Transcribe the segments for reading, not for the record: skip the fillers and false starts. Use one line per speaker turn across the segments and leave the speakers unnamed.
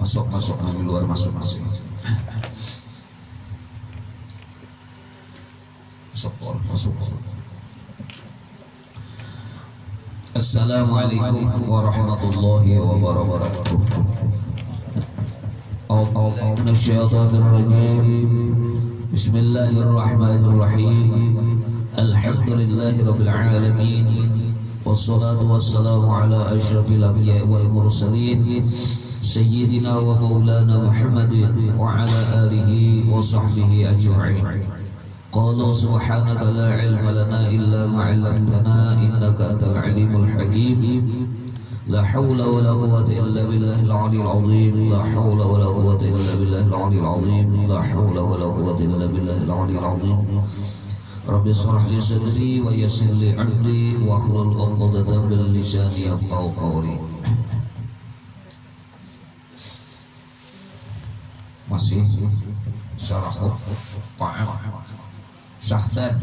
Masuk di luar masuk. Masuk. Assalamualaikum warahmatullahi wabarakatuh. A'udzu minasyaitonir rajim. Bismillahirrahmanirrahim. Alhamdulillahirabbil alamin. Wassalatu wassalamu ala asyrafil anbiya'i wal mursalin. Sayyidina wa maulana Muhammadin wa ala alihi wa sahbihi ajma'in. Qala subhanaka la ilma lana illa ma 'allamtana innaka antal alimul hakim. La haula wa la quwwata illa billahil 'aliyyil 'azim. La haula wa la quwwata illa billahil 'aliyyil 'azim. La haula wa la quwwata illa billahil 'aliyyil 'azim. Rabbi shrah li sadri wa yassir li amri wa hlul 'uqdatam min lisani yafqahu qawli. Masih syarah ta'am syahdat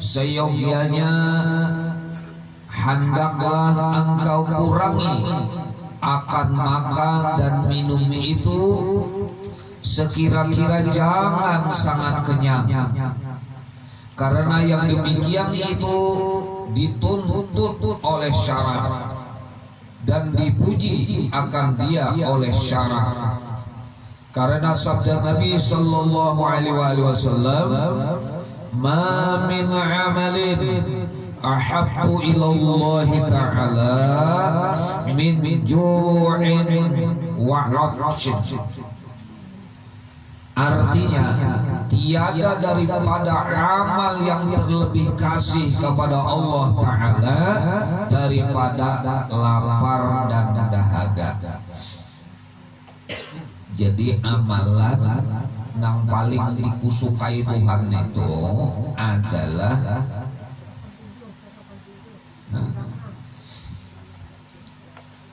seyogyanya hendaklah engkau kurangi akan makan dan minum itu sekira-kira jangan sangat kenyang, karena yang demikian itu dituntut oleh syara dan dipuji akan dia oleh syara. Karena sabda Nabi sallallahu alaihi wasallam, "Ma min 'amalin ahabbu ila Allah ta'ala min ju'in wa 'atshin." Artinya, tiada daripada amal yang terlebih kasih kepada Allah Ta'ala daripada lapar dan dahaga. Jadi amalan yang paling dikusukai Tuhan itu adalah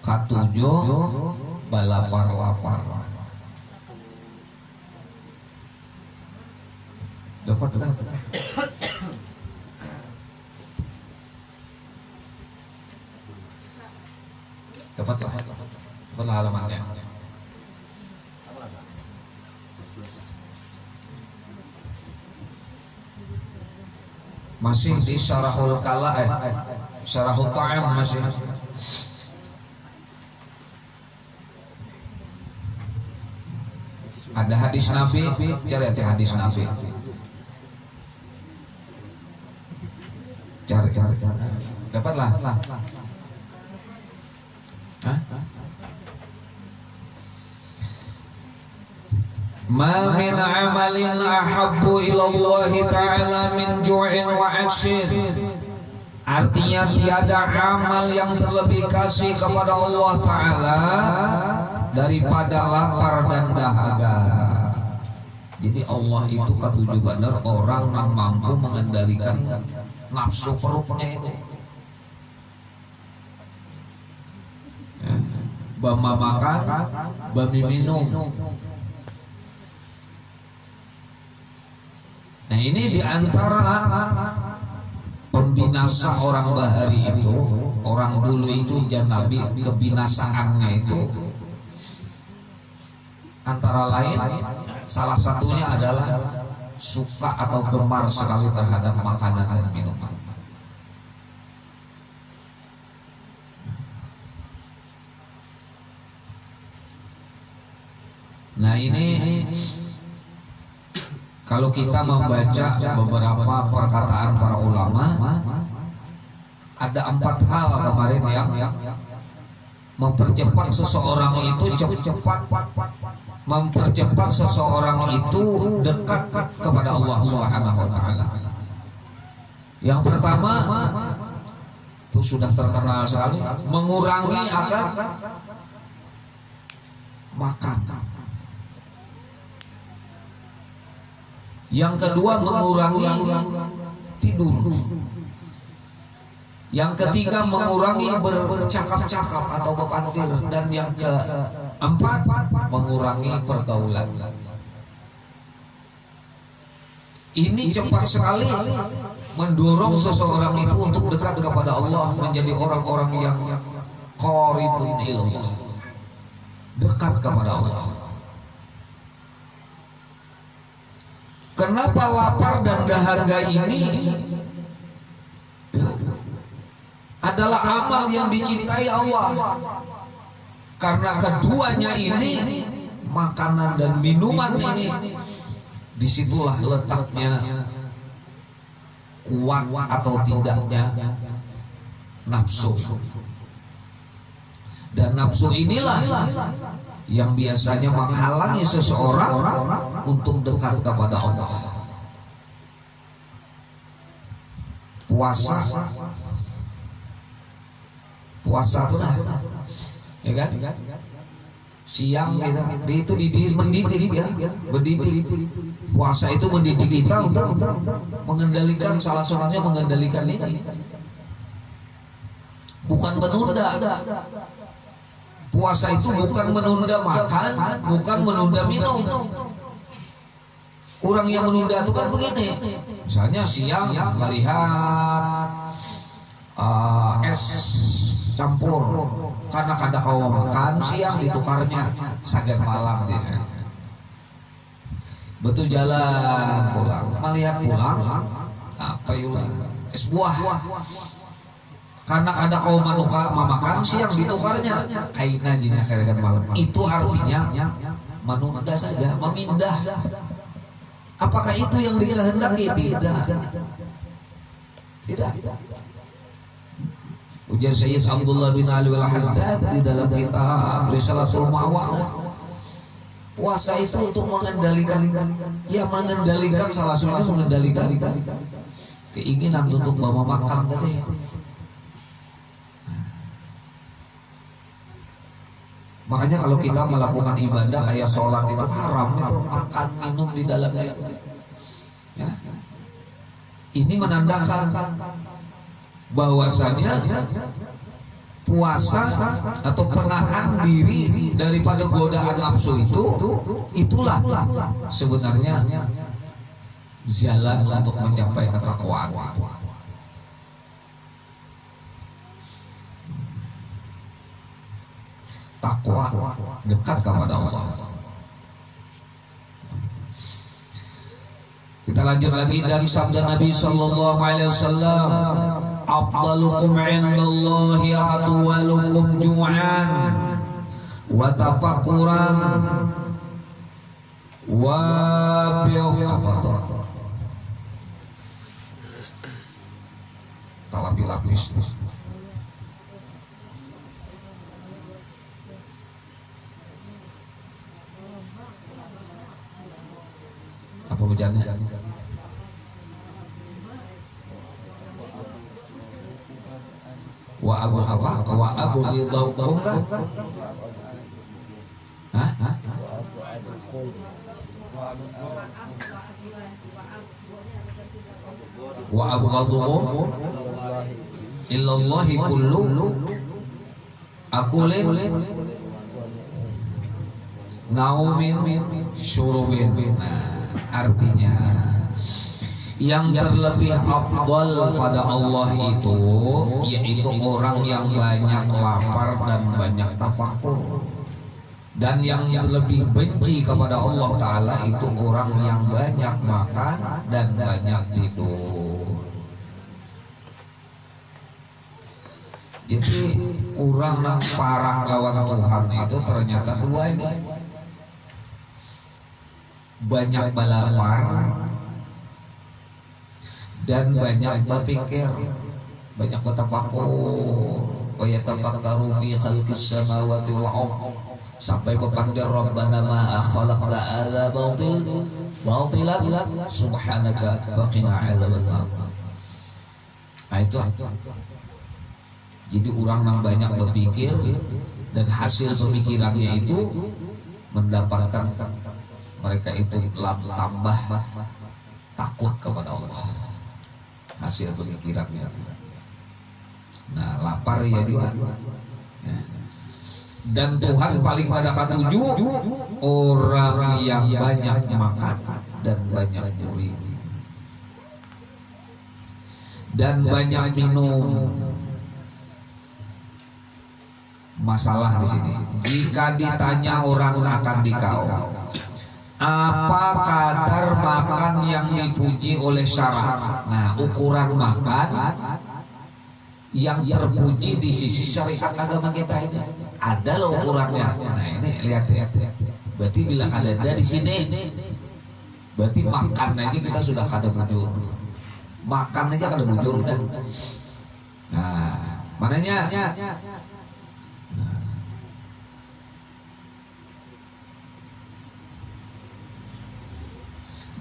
katujuh balapar-lapar. Dapatlah halamannya. Masih di Syarahul Kala, Syarahul Ta'am masih. Ada hadis Nabi, cari hadis Nabi. Cari. Dapatlah. Ma min amalin ahabbu ila Allah ta'ala min ju'in wa 'atshin. Artinya tiada amal yang terlebih kasih kepada Allah Ta'ala daripada lapar dan dahaga. Jadi Allah itu ketujuh benar orang yang mampu mengendalikan nafsu perutnya itu. Bama makan, bami minum. Nah, ini diantara pembinasa orang bahari itu, orang dulu itu Nabi kebinasaannya itu antara lain salah satunya adalah suka atau gemar sekali terhadap makanan dan minuman. Nah, ini kalau kita membaca beberapa perkataan para ulama, ada 4 hal kemarin yang mempercepat seseorang itu mempercepat seseorang itu dekat kepada Allah Subhanahu wa taala. Yang pertama itu sudah terkenal sekali, mengurangi akan makan. Yang kedua mengurangi tidur. Yang ketiga mengurangi bercakap-cakap atau berpandir. Dan yang keempat mengurangi pergaulan. Ini cepat sekali mendorong seseorang itu untuk dekat kepada Allah, menjadi orang-orang yang qaribun ilallah, dekat kepada Allah. Kenapa lapar dan dahaga ini adalah amal yang dicintai Allah? Karena keduanya ini, makanan dan minuman ini, disitulah letaknya kuat atau tidaknya nafsu. Dan nafsu inilah yang biasanya menghalangi seseorang untuk dekat kepada Allah. Puasa itu ya kan? Siang kita itu mendidik ya, mendidik. Puasa itu mendidik kita untuk mengendalikan, salah satunya mengendalikan ini. Bukan menunda. Puasa itu bukan menunda makan, bukan menunda minum. Orang yang menunda itu kan begini. Misalnya siang melihat es campur, karena kada kau makan siang ditukarnya sagan malam dia. Betul jalan pulang, melihat pulang apa yulah es buah. Karena kada kau makan siang ditukarnya kaina jinya kayak malam. Itu artinya menunda saja, memindah. Apakah itu yang dikehendaki? Tidak. Ujar Sayyid Abdullah bin Ali al-Haddad di dalam kitab Risalatul Mu'awadah. Puasa itu untuk mengendalikan, salah satunya mengendalikan keinginan untuk bawa makan tadi. Makanya kalau kita melakukan ibadah kayak sholat itu haram itu makan minum di dalamnya. Ya. Ini menandakan bahwasanya puasa atau penahan diri daripada godaan nafsu itulah sebenarnya jalan untuk mencapai ketakwaan. Takwa, dekat kepada Allah. Kita lanjut lagi dari sabda Nabi sallallahu alaihi wasallam, afdalukum indallahi atwalukum jum'an wa tafakkuran wa lapis. Apa bacanya? Wa abu ridaukum kah? Hah? Wa abghaduhum illallahi kullu akulin naumin syurubin. Artinya yang terlebih afdal pada Allah itu yaitu orang yang banyak lapar dan banyak tafakur, dan yang lebih benci kepada Allah Ta'ala itu orang yang banyak makan dan banyak tidur. Jadi orang yang parah lawan Tuhan itu ternyata dua ini, banyak balapar dan banyak berpikir, banyak bertafakur. Wa yatafakkaru fi khalqis samawati wal ardh, sampai berpanggil Rabbana ma khalaqta hadza batilan subhanaka faqina adzabannar. Itu. Jadi orang yang banyak berpikir dan hasil pemikirannya itu mendapatkan mereka itu tambah takut kepada Allah, hasil pemikirannya. Nah, lapar ya dia. Dan Tuhan paling pada ketujuh orang yang banyak makan dan banyak murid. dan banyak minum. Masalah di sini, jika ditanya orang akan dikau, apa kadar makan yang dipuji oleh syara? Nah, ukuran makan yang terpuji di sisi syariat agama kita ini ada loh ukurannya. Nah ini lihat. Berarti bila ada di sini, berarti makan aja kita sudah kada bujur. Makan aja kada bujur udah. Nah, mananya?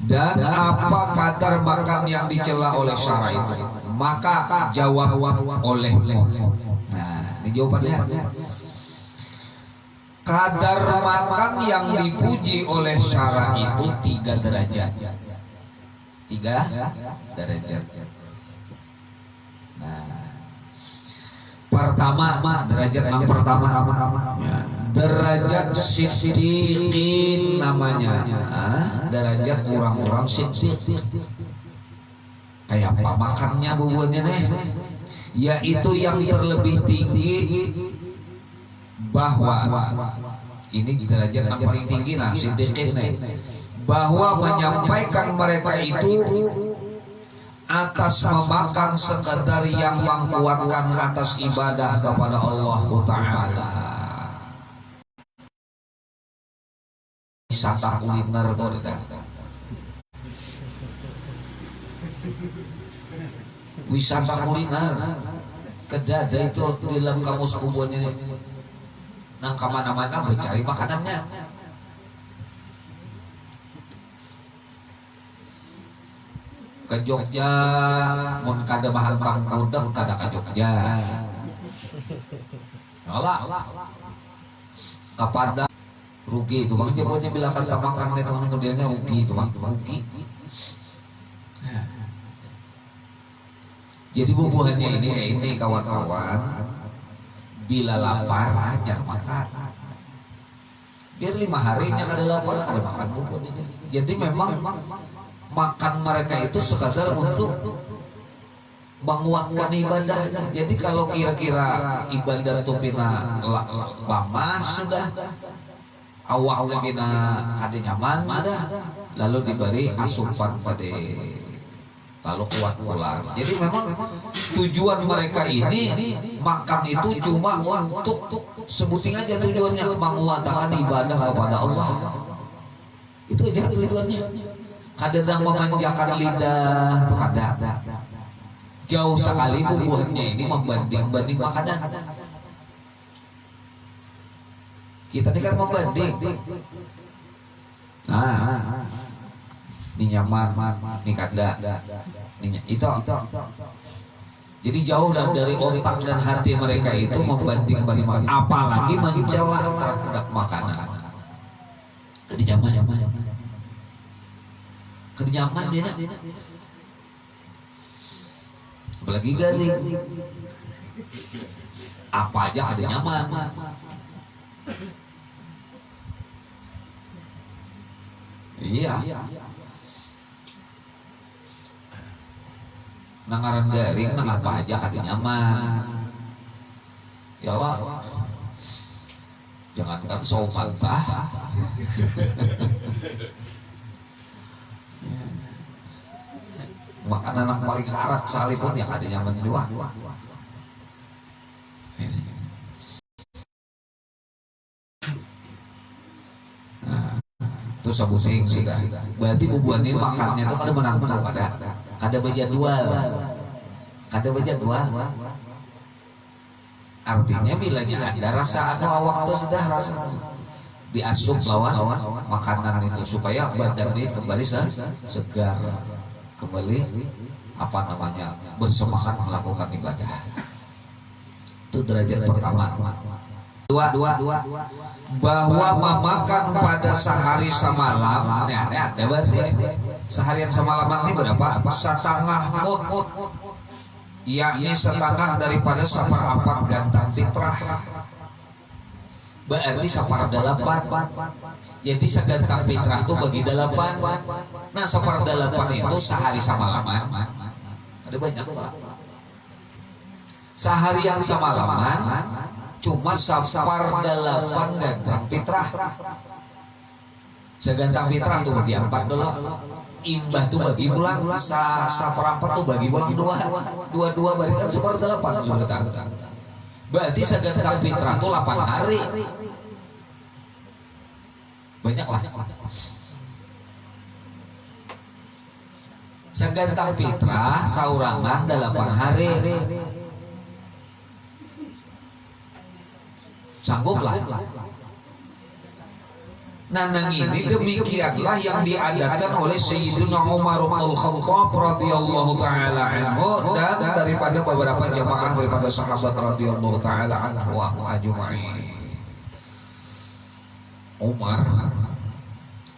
Dan apa kadar makan yang dicela oleh syara itu? Maka jawab olehmu. Nah, ini jawabannya. Kadar makan yang dipuji oleh syara itu 3 derajat. 3 derajat. Nah, pertama, derajat yang pertama, derajat siddiqin namanya. Derajat orang-orang siddiq. Kayak apa makannya bubuannya nih? Yaitu yang terlebih tinggi, bahwa ini derajat yang paling tinggi nah siddiqin nih, bahwa menyampaikan mereka itu atas memakan sekedar yang menguatkan atas ibadah kepada Allah Ta'ala. Wisata kuliner itu ada. Wisata kuliner kedada itu di dalam kamus kubuannya nang kemana-mana mencari makanannya. Ke Jogja mun kada bahan pang budak kada ke Jogja. Olah kepada rugi itu bang, jebotnya bilang kata makan itu teman kemudiannya rugi itu bang, rugi. Jadi bubuhannya ini kawan-kawan, bila lapar jangan makan. Biar 5 harinya kada lapar kada makan bubuhan ini. Jadi memang makan mereka itu sekadar untuk menguatkan ibadahnya. Jadi kalau kira-kira ibadah itu pina lama sudah, awalnya pina kada nyaman sudah, lalu diberi asupan pada lalu kuat pula. Jadi memang tujuan mereka ini makan itu cuma untuk sebuting aja tujuannya, menguatkan ibadah kepada Allah. Itu aja tujuannya. Kadang memanjakan lidah, kada. Jauh sekali bubuhannya ini membanding makanan. Kita ini kan membanding. Nah, ini nyaman, ini kada, ini itu. Jadi jauh dari otak dan hati mereka itu membanding makanan, apalagi mencela terhadap makanan. Jadi nyaman. Kenyaman dia nak. Apalagi garing. Apa aja ada nyaman. Iya. Nangaran garing, nang apa aja ada nyaman. Ya Allah. Jangankan saw mantah. Makanan yang paling harak sekalipun yang ada nyaman juga. Nah, itu sabuting sudah. Berarti bubuhan ini makannya itu kada menang-menang kada berjadwal. Artinya bilanya ada rasa awak tuh sudah rasa diasup lawan makanan itu supaya badan ini kembali segar, kembali bersemangat melakukan ibadah. Itu derajat pertama. Dua bahwa memakan pada sehari semalam. Nah, ada berarti seharian semalaman ini berapa? Setengah mud, yakni setengah daripada 1/4 gantang fitrah. Berarti 1/8. Jadi segantang fitrah itu bagi 8. Nah 1/8 itu sehari semalaman. Ada banyak lah. Seharian semalaman cuma sapar 8 gantang fitrah. Segantang fitrah tuh bagi 4 dulu. Imbah tuh bagi pulang, seperempat tuh bagi pulang 2 berarti kan sapar 8 sudah tahu. Berarti segantang fitrah tuh 8 hari. Banyak lah. Segantang fitrah saurangan 8 hari. Sangguplah. Nanang ini demikianlah yang diadakan oleh Sayyidina Umar bin Khattab radhiyallahu taala anhu dan daripada beberapa jamaah daripada sahabat radhiyallahu taala anhu ajma'in. Umar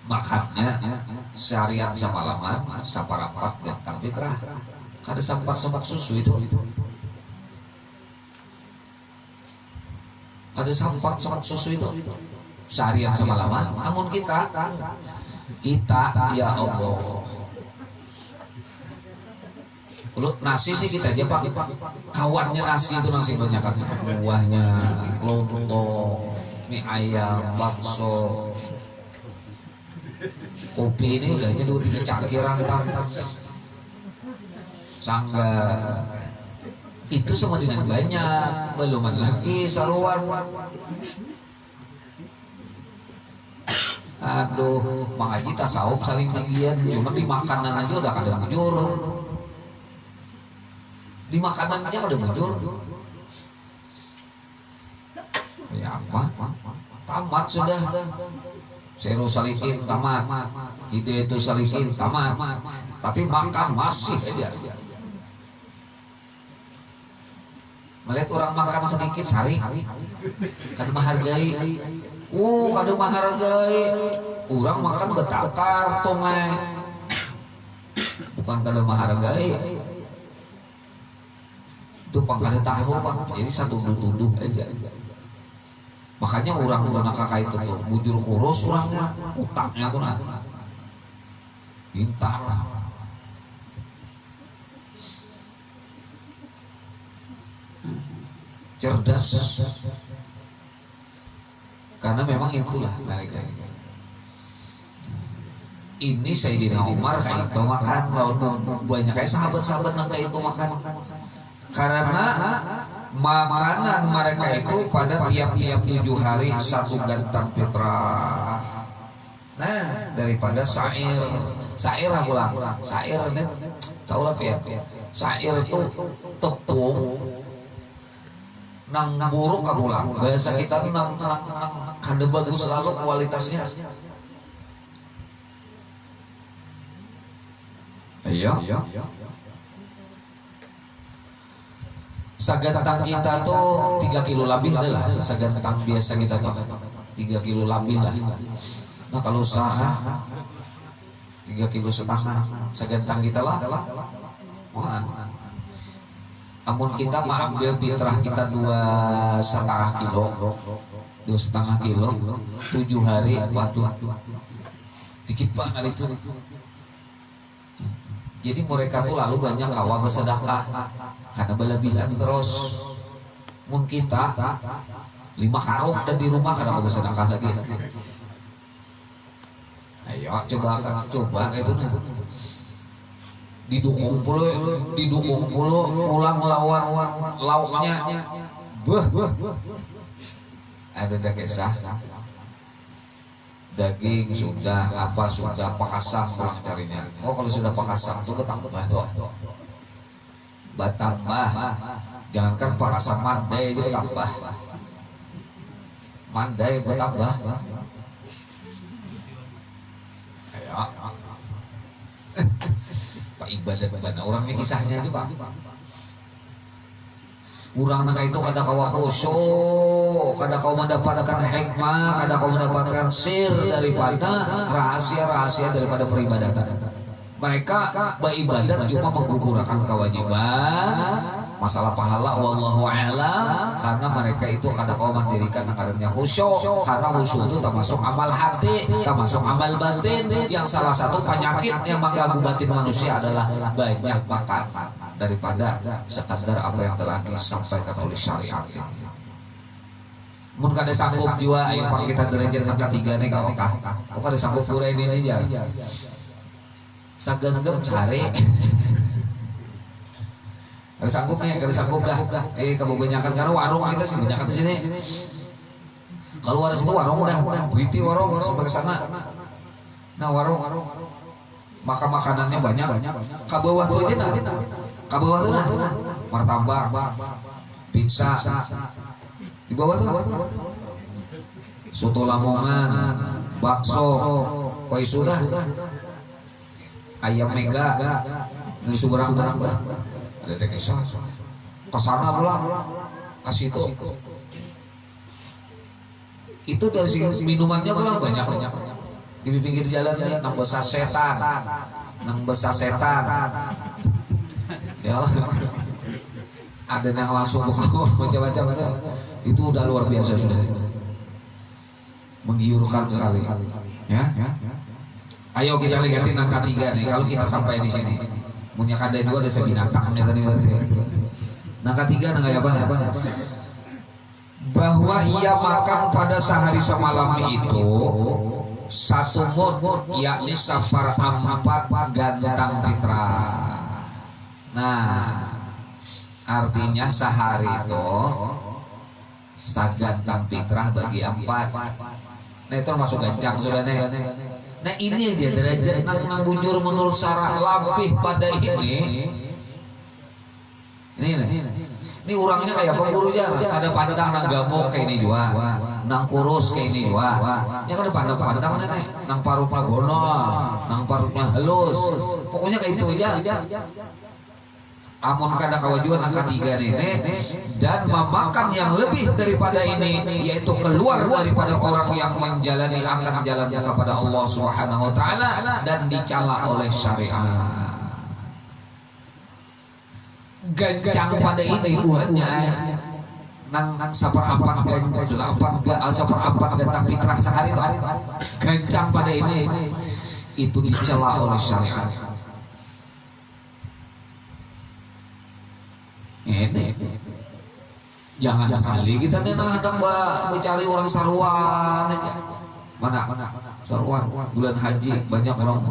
makannya seharian semalaman saparapat gantang fitrah. Kada sempat susu itu. Ada sempat susu itu seharian semalaman. Namun kita ya Allah, kalau nasi sih kita aja pak, kawannya nasi itu nasi banyak kan, buahnya, lontong, mie ayam, bakso, kopi ini udahnya 2-3 cangkir rantang, sanggar. Itu semua dengan banyak, belum lagi saluan. Aduh, mengaji tasawuf saling tinggian, cuma di makanan aja udah kada mujur. Di makanan aja udah mujur. Ya apa? Tamat sudah. Seru salihin tamat. Itu salihin tamat. Tapi makan masih aja. Melihat orang makan sedikit sari, kada menghargai. Kada menghargai. Orang makan betakar tongai, bukan kada menghargai. Itu pangkada tahu bang. Jadi satu tuduh aja. Makanya orang kakak itu tuh bujur kurus orangnya, utaknya tuh nah pintar. Cerdas, karena memang itulah mereka. Ini Sayyidina Umar kayak itu makan, lalu banyak kayak sahabat-sahabat yang kayak itu makan, karena makanan mereka itu pada tiap-tiap 7 hari 1 gantang fitrah. Nah daripada sair pulang, sair nih, tahu lah ya, sair itu tepung. Nang buruk kabulang bahasa kita nang kada bagus lalu kualitasnya. Iya. Sagantang kita tuh 3 kilo lebih lah. Sagantang biasa kita tuh 3 kilo lebih lah. Nah kalau usaha 3,5 kilo sagantang kita lah. Wah. Namun kita mengambil fitrah kita 2,5 kilo, 2,5 kilo, 7 hari waktu dikit banget itu. Jadi mereka tuh lalu banyak kawan bersedekah karena bela-belaan terus. Mun kita 5 karung dan di rumah karena bersedekah lagi. Ayo coba itu nah. Didukung puluh pulang lawan lauknya ada kisah daging sudah apa sudah pakasam pulang carinya. Oh kalau sudah pakasam itu bertambah tuh bertambah, jangankan pakasam mandai itu bertambah, mandai bertambah. Ayo Pak ibadah orangnya kisahnya aja Pak. Urang nangka itu kada kawa khusyuk, kada kawa mendapatkan hikmah, kada kawa mendapatkan sir daripada rahasia-rahasia daripada peribadatan. Mereka beribadat cuma menggugurkan kewajiban, masalah pahala wallahu a'lam, karena mereka itu kada kawa mendirikan akarnya khusyuk, karena khusyuk itu termasuk amal hati, termasuk amal batin, yang salah satu penyakit yang mengganggu batin manusia adalah banyak makan. daripada sekadar apa yang telah disampaikan oleh syariat. Mun kada sanggup jua ayo pak kita derajat angka 3 nih kau kah? Oh kada sanggup pura ini aja. Sagenggam sehari. Kada sanggup nih, kada sanggup dah. Kamu banyakan karena warung kita sih banyakan di sini. Kalau ada situ warung udah beriti warung sampai ke sana. Nah warung maka makanannya banyak. Ka bawah tuh aja nah. Ka bawah tuh nah. Martabak, pizza. Di bawah tuh soto Lamongan, bakso, koi sudah, ayam mega, dari Subarang-barang bah, ada tekesa, kesana pulang, kasih itu dari segi minumannya pulang banyak di pinggir jalan nih, nang besar setan, ya ada yang langsung buka macam-macam itu udah luar biasa sudah menggiurkan sekali ya. Ayo kita lihatin angka 3 nih kalau kita sampai di sini punya kada 2 ada binatang nih tadi berarti angka 3 nang apa bahwa ia makan pada sehari semalam itu 1 mud yakni safar 4 gantang fitra. Nah artinya sehari itu sagantang fitrah bagi 4. Nah itu termasuk gancang sudah nih. Nah ini aja derajat nang bujur menurut syara lebih pada ini. Ini orangnya kayak pengguru jalan. Ada pandang nang gamuk kayak ini juga, nang kurus kayak ini juga. Ya kan ada pandang-pandang nih, nang parutnya gono, nang parutnya halus. Pokoknya kayak itu aja. Amun kada kawajuan angka 3 ini dan memakan yang lebih daripada ini yaitu keluar daripada orang yang menjalani akan jalannya kepada Allah Subhanahu wa taala dan dicela oleh syariat. Gancang pada ini buatnya nang seperempat gantang fitrah sehari itu gancang pada ini itu dicela oleh syariat. Ini jangan sekali kita nih hendak mencari orang saruan aja. Mana saruan bulan haji banyak orang.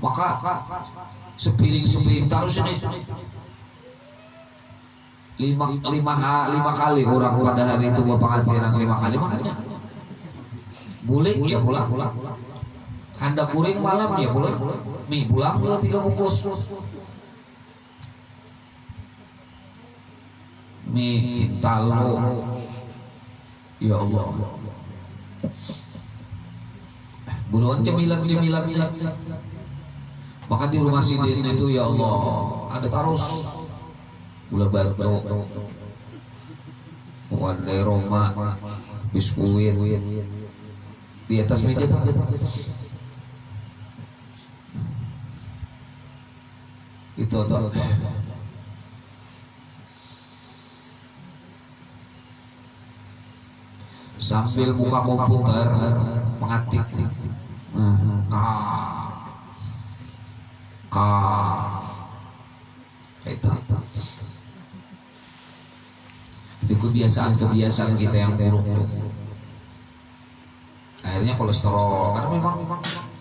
Maka sepiring terus ini 5 kali orang pada hari itu pengantinan 5 kali makanya bulik ya pulang hendak kuring malam ya pulang mie pulang 3 bungkus mie talo ya Allah buruan cemilan-cemilannya. Maka di rumah sidin itu ya Allah ada terus gula batu warna Roma biskuit di atas meja tuh itu sambil buka komputer mengetik itu kebiasaan kita yang buruk. Akhirnya kolesterol karena memang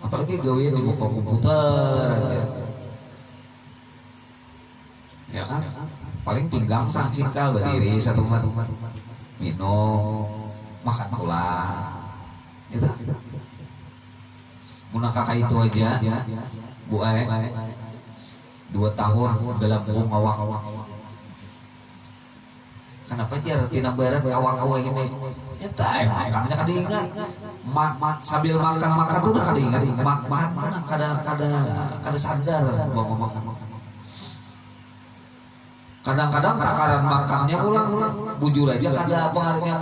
apalagi gawe di buka komputer aja. Ya kan paling pinggang sangsikal berdiri satu minum makan pula itu munah kakak itu aja Bu 2 tahun gelambung awak kenapa jar tina barat awak-awak ini nyetai makannya kada ingat sambil makan tuh udah kada ingat makan mana kada sadar bawa makan kadang-kadang takaran makannya pulang bujur aja kada pengaruhnya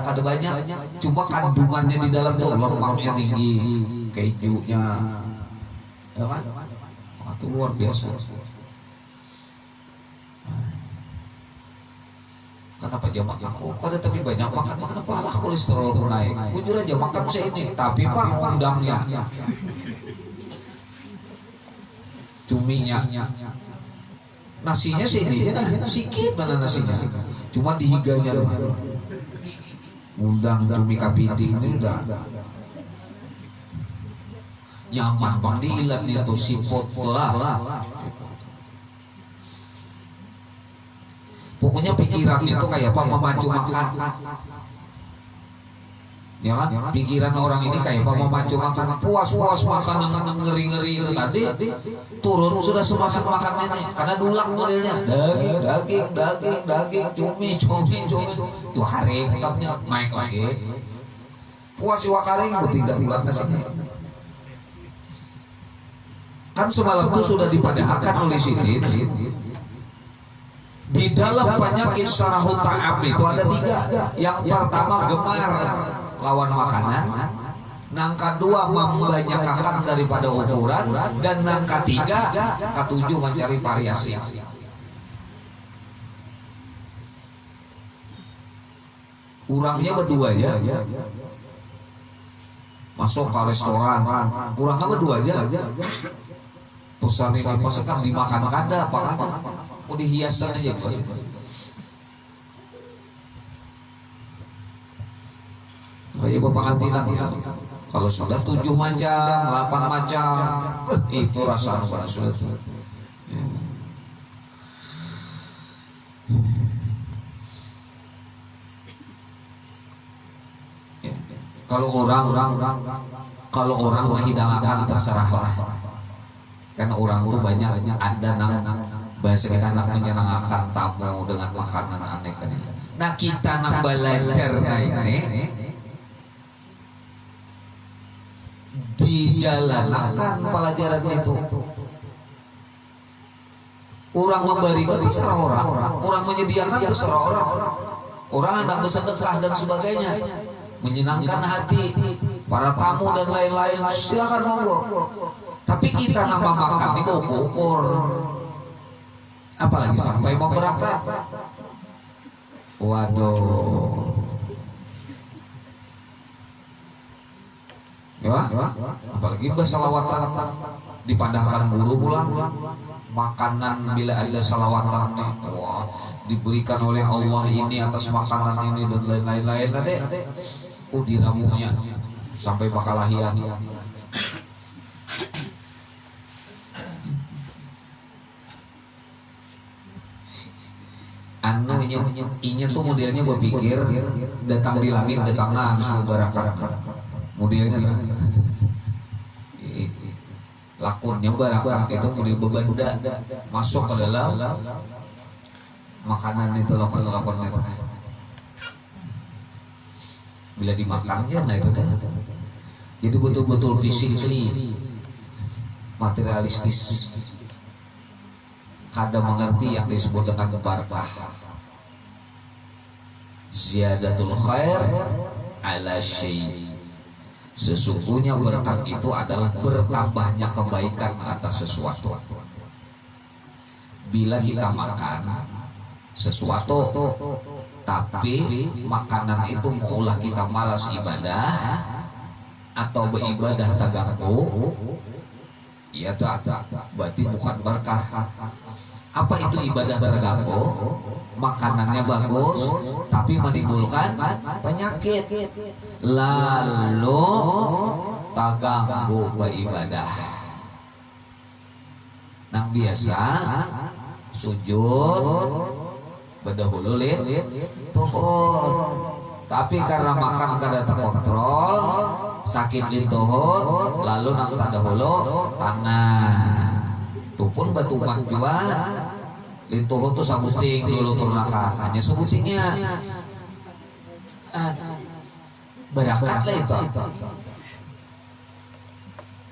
kada banyak cuma kandungannya di dalam tuh lemaknya tinggi kejunya ya kan itu luar biasa. Kenapa jamak aku kada tapi banyak makan kenapa lah kolesterol naik bujur aja makan saya ini tapi pak undangnya cuminya Nasinya sini aja nah, sikit mana nasinya. Cuma dihiganya doang. Undang cumi kapiting ini udah nyaman bang diilatnya tuh sipot lah. Pokoknya pikirannya tuh kayak apa memacu makan. Ya kan? Pikiran orang ini kayak apa memacu makan, puas-puas makan yang ngeri-ngeri itu tadi turun sudah semakan makannya nih. Karena dulang modelnya daging, cumi. Itu hari tetapnya naik lagi. Puas wakaring tidak bulat nasinya. Kan semalam itu sudah dipadahkan oleh Sidin. Di dalam penyakit syarahut ta'am itu ada 3. Yang pertama gemar lawan makanan, nang kedua membanyakkan daripada ukuran, dan nang ketiga ketujuh mencari variasi. Urangnya berdua ya, masuk ke restoran, urangnya berdua aja. Pesan ini pesan dimakan kada apa kada, mau dihiasan aja gua. Kayak pengantinan ya. Kalau sudah 7 macam, 8 macam, itu rasa bukan sudah tuh. Ya. Ya. Kalau orang menghidangkan terserahlah. Kan orang itu banyak ada bahasa kita nak menyenangkan tamu dengan makanan aneh kan. Nah kita nak belajar ini dijalankan pelajaran itu. Orang memberikan terserah orang menyediakan terserah orang hendak bersedekah dan sebagainya, menyenangkan hati para tamu dan lain-lain, silakan monggo. Tapi kita nambah makan itu ukur, apalagi sampai memberakat. Waduh. Ya, apalagi bersalawatan dipandangkan guru pulang makanan bila ada salawatan wah diberikan oleh Allah ini atas makanan ini dan lain-lain nanti diramunya sampai bakalahian. Anu inya tuh modelnya berpikir datang di langit datangan sebarakan modelnya lakonnya barakan itu model bebanda masuk ke dalam makanan itu lakon itu bila dimakannya nah itu kan jadi betul-betul physically materialistis kada mengerti yang disebut dengan barakah ziyadatul khair ala syai. Sesungguhnya berkat itu adalah bertambahnya kebaikan atas sesuatu. Bila kita makan sesuatu tapi makanan itu mengulah kita malas ibadah atau beribadah terganggu, ya tak berarti bukan berkah. Apa itu ibadah terganggu? Makanannya bagus tapi menimbulkan penyakit, lalu terganggu beribadah. Nang biasa sujud berdahulu tuhun, tapi karena makan kada terkontrol sakit tuhun, lalu nang tadahulu tangan tuh pun batu juga lintuh tuh sabuting dulu turnakan hanya sabutingnya berakat lah itu.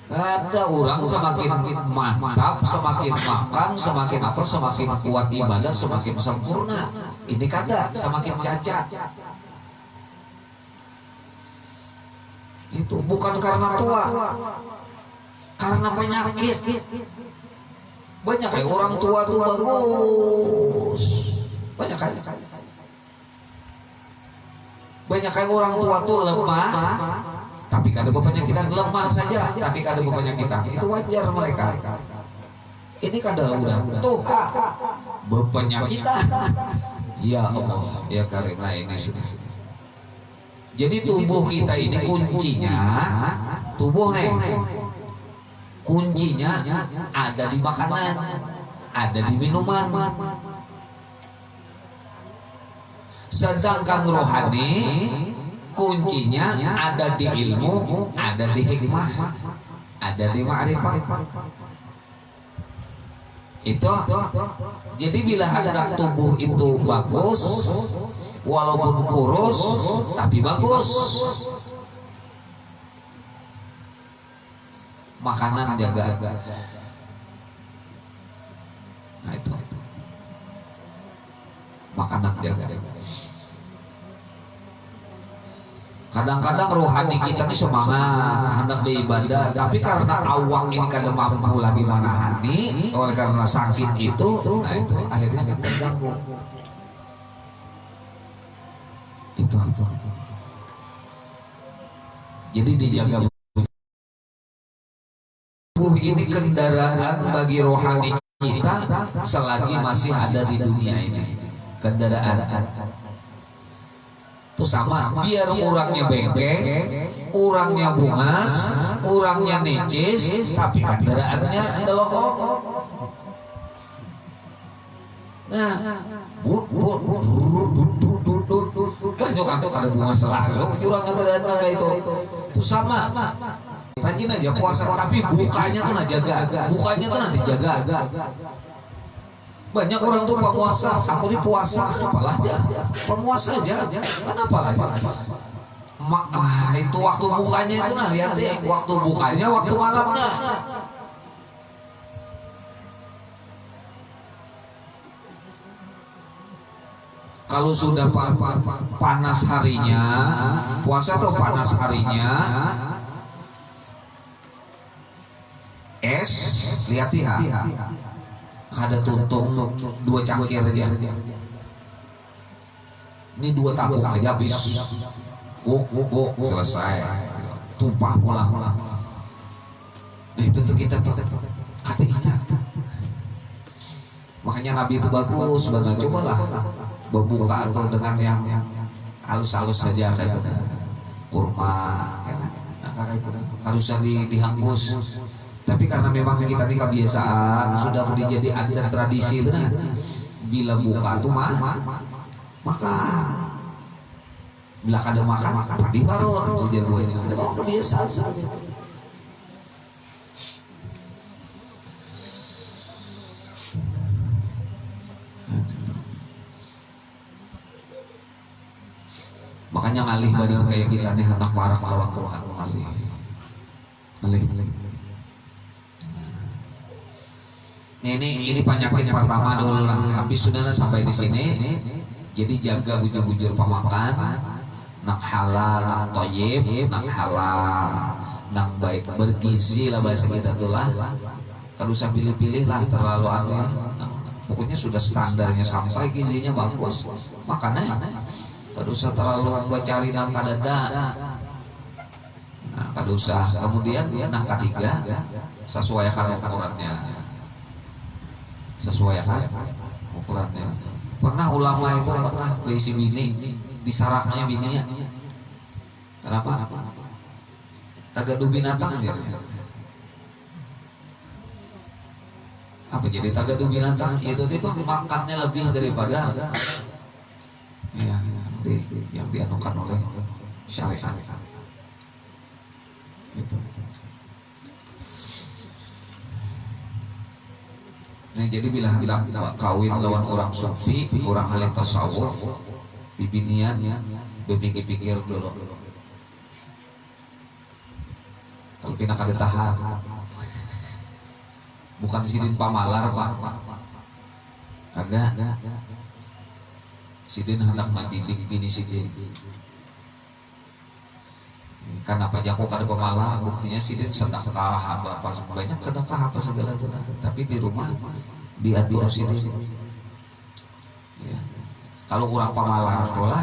Ada orang semakin mantap, semakin makan, semakin apa, semakin kuat ibadah, semakin sempurna. Ini kada semakin cacat. Itu bukan karena tua, karena penyakit. Banyak kayak orang tua tuh bagus, banyak kayak orang tua tuh lemah, tapi kada penyakitan, lemah saja tapi kada penyakitan, itu wajar mereka. Ini kada udah tuh berpenyakitan. Ya Allah, ya karena ini sudah. Jadi tubuh kita ini kuncinya, tubuh nih, kuncinya ada di makanan, ada di minuman. Sedangkan rohani kuncinya ada di ilmu, ada di hikmah, ada di ma'rifat. Itu jadi bila hendak tubuh itu bagus, walaupun kurus tapi bagus. Makanan jaga. Nah itu makanan jaga. Kadang-kadang rohani kita ini semangat hendak beribadah, tapi karena awak ini kadang mampu lagi menahani oleh karena sakit itu, nah itu akhirnya kita terganggu. Itu. Jadi dijaga. Tubuh ini kendaraan bagi rohani kita selagi masih ada di dunia ini. Kendaraan. Itu sama, biar orangnya bengkek, orangnya bungas, orangnya necis, tapi kendaraannya adalah Allah. Nah, banyak ada bunga selalu, curang kendaraan kayak itu sama. Rajin aja puasa, tapi bukanya tuh jaga, bukanya tuh nanti jaga. Banyak orang tuh pemuasa, aku ini puasa, apalah aja, pemuasa aja, kenapa lagi? Itu waktu bukanya itu nah lihat deh, waktu bukanya, waktu malamnya. Kalau sudah panas harinya, puasa atau panas harinya, es, lihat ya. Ada tuntung 2 cangkir aja. Ini 2 tabung aja habis. Selesai. Tumpah pulang. Nah itu tuh kita kata ingat. Makanya Nabi itu bagus banget. Cobalah berbuka atau dengan yang halus-halus saja kayak kurma, ya kan? Nah, itu harusnya dihanggus. Tapi karena memang kita ini kebiasaan sudah menjadi adat tradisi itu, bila buka tuh makan, bila kada makan di warung ujar buahnya, ada mau kebiasaan saja. Makanya ngalih badan kayak kita nih anak parah lawan Tuhan, ngalih. Ini penyakit pertama dulu lah. Habis sudah sampai di sini. Jadi jaga bujur-bujur pemakan, nak halal, nak toyib, nak halal, nak baik bergizi lah bahasa kita tuh lah. Kalau usah pilih-pilih lah terlalu aneh. Pokoknya sudah standarnya sampai gizinya bagus, makannya. Kalau usah terlalu buat cari nangka dada. Nah, kalau usah kemudian nangka 3 sesuai ukurannya. Sesuai ukurannya. Pernah ulama itu pernah berisi bini di saraknya bininya. Kenapa? Tagadu binatang dia. Apa jadi tagadu binatang? Itu tipe makannya lebih daripada yang dianukan oleh syariat. Gitu. Nah, jadi bila kawin lawan orang sufi, orang ahli tasawuf, bibinian berpikir-pikir dulu. Kalau pina kada tahan, bukan sidin pamalar pak, ada sidin hendak mendidik bini sidin. Karena apa jago kada pemalar, buktinya sidin sedekah apa banyak sedekah apa segala itu, tapi di rumah diatur sidin. Ya. Kalau orang pemalar tolah,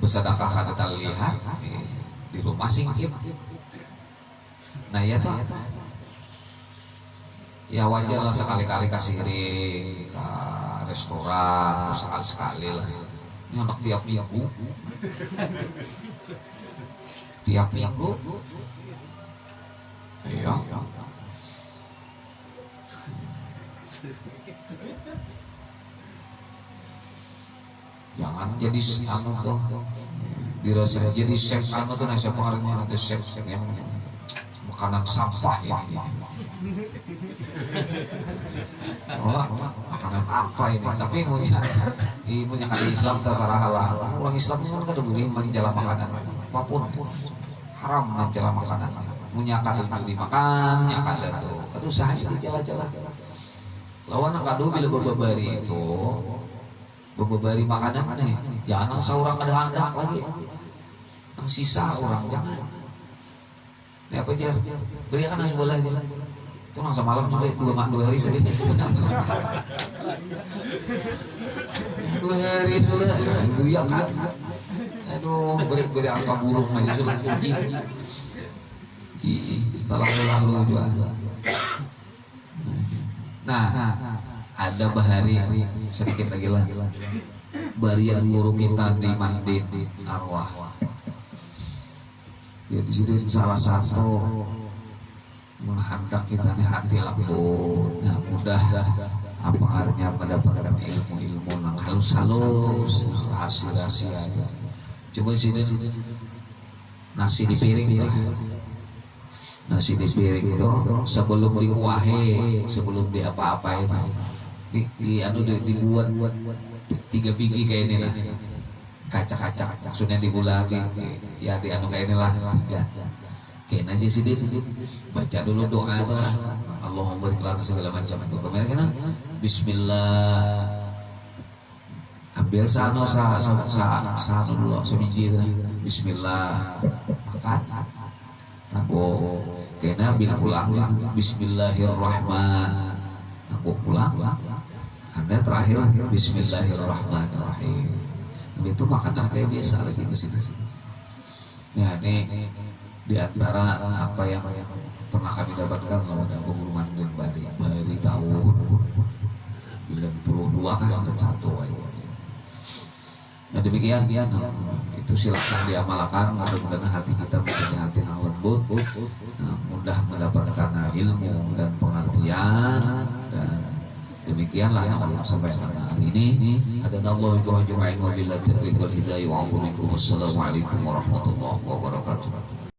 bersedekah kada terlihat, di rumah singkip. Nah ya toh. Ya wajar lah sekali-kali kasih ke restoran, sekali-sekali lah. Ini anak tiap minggu. Tiap minggu. Iya. Jangan jadi anu tuh dirasa jadi chef anu tuh nasi pengaruhnya ada chef yang makanan sampah ini. Oh, makanan apa ini? Tapi punya kali Islam tasarah halal. Orang Islam kan kada boleh mencela makanan apapun. Haram mencela makanan. Punya kada dimakan, nya kada tuh. Aduh saya dicela-cela. Lawan kado bila babari itu babari makanan nih, jangan seorang ada handak lagi, yang sisa orang jangan. Ini apa jar? Berikan nasi bola aja. Itu nang semalam sudah 2 hari sudah. 2 hari sudah. Berikan. Aduh, beri angka burung aja sudah kucing. Lalu juga. Nah, ada bahari sedikit lagi lah. Barian guru kita di Mandin arwah. Ya di sini salah satu menghendak kita nih hati lampu. Nah, mudah apa artinya mendapatkan ilmu-ilmu yang halus-halus, rahasia-rahasia. Coba sini nasi di piring ya. Nasi di piring itu sebelum dikuahi, sebelum di apa-apa itu dibuat 3 biji kayak ini lah, kaca-kaca maksudnya dibulat ya di anu kayak ini lah 3 kayak aja sih dia baca dulu doa itu Allahumma barik segala macam itu kemarin Bismillah ambil sano dulu sebiji itu Bismillah makan aku kena ambil pulang Bismillahirrahmanirrahim aku pulang Anda terakhir Bismillahirrahmanirrahim itu makanan kayak biasa lagi di sini. Ya ini di antara apa yang pernah kami dapatkan kalau ada Guru Mandin Bari tahun 92 kan satu aja. Nah demikian itu silakan diamalkan mudah-mudahan hati kita menjadi hati yang lembut, mudah mendapatkan ilmu dan pengertian dan demikianlah yang Allah sampaikan hari ini. Adana Allah wa bihamdihi wa billahi taufiq wal hidayah wa assalamualaikum warahmatullahi wabarakatuh.